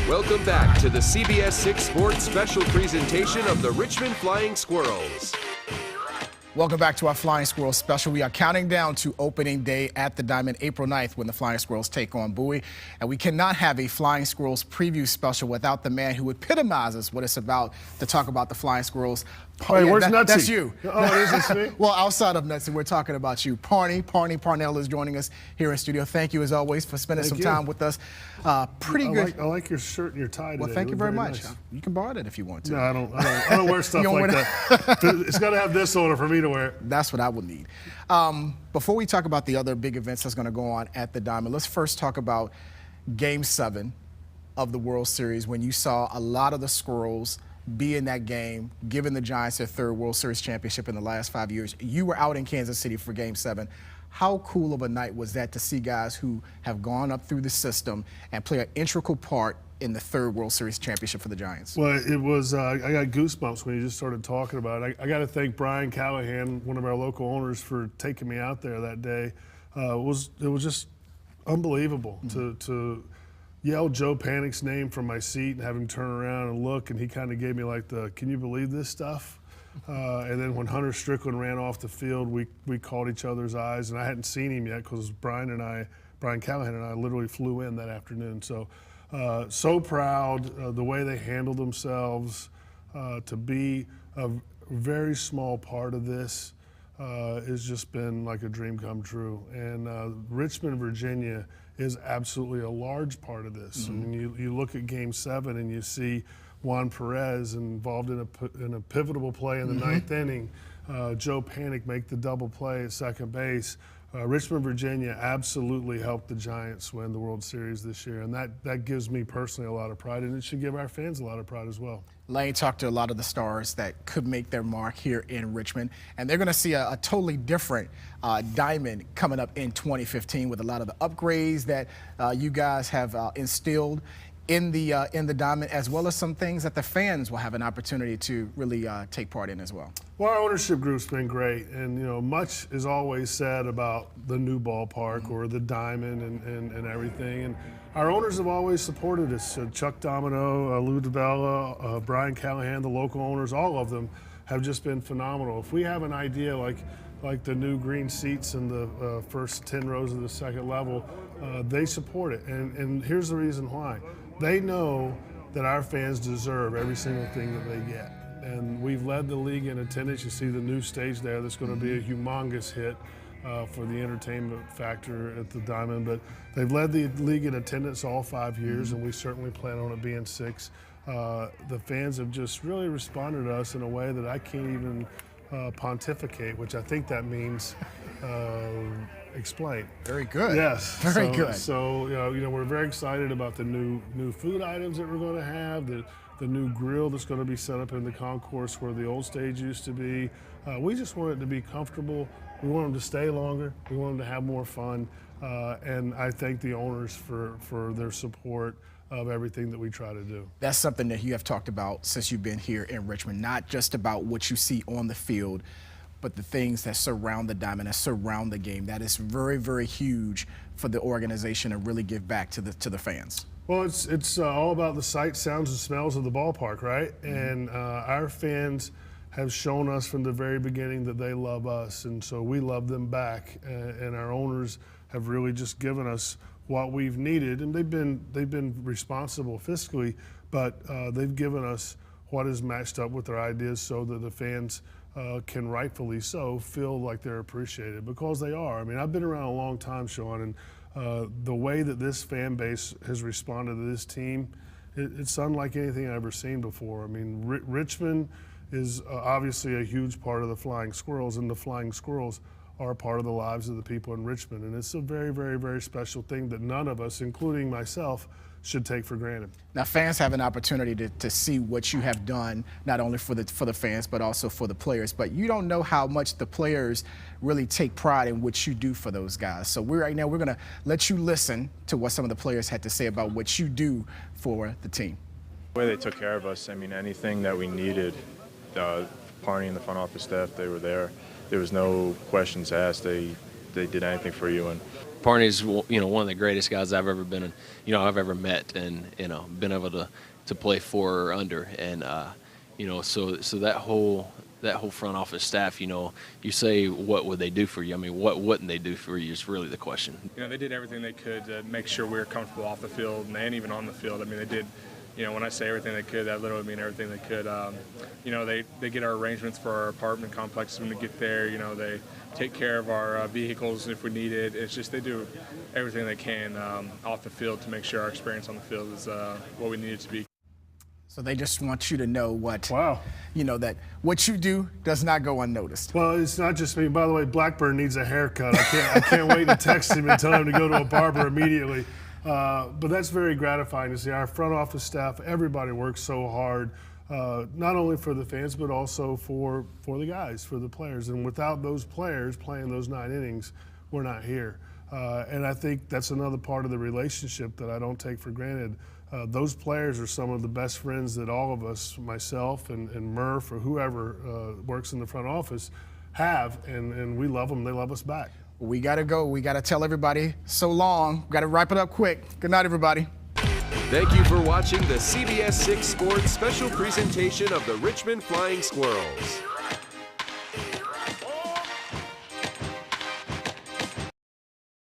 Welcome back to the CBS 6 Sports special presentation of the Richmond Flying Squirrels. Welcome back to our Flying Squirrels special. We are counting down to opening day at the Diamond, April 9th, when the Flying Squirrels take on Bowie. And we cannot have a Flying Squirrels preview special without the man who epitomizes what it's about to talk about the Flying Squirrels. Wait, where's Nutsy? That's you. Oh, it is me? Well, outside of Nutsy, we're talking about you. Parnell is joining us here in studio. Thank you, as always, for spending some time with us. Pretty good. I like your shirt and your tie today. Well, thank you very much. Nice. You can borrow it if you want to. No, I don't wear stuff like that. It's got to have this on it for me to wear. That's what I would need. Before we talk about the other big events that's going to go on at the Diamond, let's first talk about Game 7 of the World Series, when you saw a lot of the Squirrels be in that game, giving the Giants their third World Series championship in the last 5 years. You were out in Kansas City for Game 7. How cool of a night was that to see guys who have gone up through the system and play an integral part in the third World Series championship for the Giants? Well, it was, I got goosebumps when you just started talking about it. I got to thank Brian Callahan, one of our local owners, for taking me out there that day. It was just unbelievable to yell Joe Panic's name from my seat and have him turn around and look, and he kind of gave me like the, can you believe this stuff? And then when Hunter Strickland ran off the field, we caught each other's eyes, and I hadn't seen him yet because Brian Callahan and I literally flew in that afternoon. So proud the way they handled themselves. To be a very small part of this has just been like a dream come true. And Richmond, Virginia is absolutely a large part of this. I mean, you look at Game 7 and you see Juan Perez involved in a pivotal play in the ninth inning. Joe Panic make the double play at second base. Richmond, Virginia absolutely helped the Giants win the World Series this year, and that gives me personally a lot of pride, and it should give our fans a lot of pride as well. Lane talked to a lot of the stars that could make their mark here in Richmond, and they're going to see a totally different Diamond coming up in 2015 with a lot of the upgrades that you guys have instilled in the Diamond, as well as some things that the fans will have an opportunity to really take part in as well. Well, our ownership group's been great, and much is always said about the new ballpark or the Diamond and everything. And our owners have always supported us. Chuck Domino, Lou DiBella, Brian Callahan, the local owners, all of them have just been phenomenal. If we have an idea like the new green seats in the first 10 rows of the second level, they support it. And here's the reason why. They know that our fans deserve every single thing that they get. And we've led the league in attendance. You see the new stage there that's going to be a humongous hit for the entertainment factor at the Diamond. But they've led the league in attendance all 5 years, and we certainly plan on it being 6. The fans have just really responded to us in a way that I can't even pontificate, which I think that means explain. Very good. Yes. Very good. So we're very excited about the new food items that we're going to have, the new grill that's going to be set up in the concourse where the old stage used to be. We just want it to be comfortable. We want them to stay longer. We want them to have more fun. And I thank the owners for their support of everything that we try to do. That's something that you have talked about since you've been here in Richmond, not just about what you see on the field, but the things that surround the Diamond, that surround the game. That is very, very huge for the organization to really give back to the fans. Well, it's all about the sights, sounds, and smells of the ballpark, right? And our fans have shown us from the very beginning that they love us, and so we love them back. And our owners have really just given us what we've needed, and they've been responsible fiscally, but they've given us what is matched up with their ideas so that the fans can rightfully so feel like they're appreciated, because they are. I mean, I've been around a long time, Sean, and the way that this fan base has responded to this team, it's unlike anything I've ever seen before. I mean, Richmond is obviously a huge part of the Flying Squirrels, and the Flying Squirrels are a part of the lives of the people in Richmond. And it's a very, very, very special thing that none of us, including myself, should take for granted. Now, fans have an opportunity to see what you have done, not only for the fans, but also for the players. But you don't know how much the players really take pride in what you do for those guys. So right now, we're going to let you listen to what some of the players had to say about what you do for the team. The way they took care of us, I mean, anything that we needed, Parney and the front office staff, they were there. There was no questions asked. They did anything for you. And Parney's, you know, one of the greatest guys I've ever been, I've ever met, and been able to play for or under, and so that whole front office staff, you say, what would they do for you? I mean, what wouldn't they do for you is really the question. They did everything they could to make sure we were comfortable off the field and even on the field. I mean, they did. When I say everything they could, that literally mean everything they could. They get our arrangements for our apartment complex when we get there. They take care of our vehicles if we need it. It's just they do everything they can off the field to make sure our experience on the field is what we need it to be. So they just want you to know Wow. That what you do does not go unnoticed. Well, it's not just me. By the way, Blackburn needs a haircut. I can't wait to text him and tell him to go to a barber immediately. But that's very gratifying to see. Our front office staff, everybody works so hard, not only for the fans, but also for the guys, for the players. And without those players playing those 9 innings, we're not here. And I think that's another part of the relationship that I don't take for granted. Those players are some of the best friends that all of us, myself and Murph or whoever works in the front office, have, and we love them. They love us back. We got to go. We got to tell everybody so long. Got to wrap it up quick. Good night, everybody. Thank you for watching the CBS 6 Sports special presentation of the Richmond Flying Squirrels.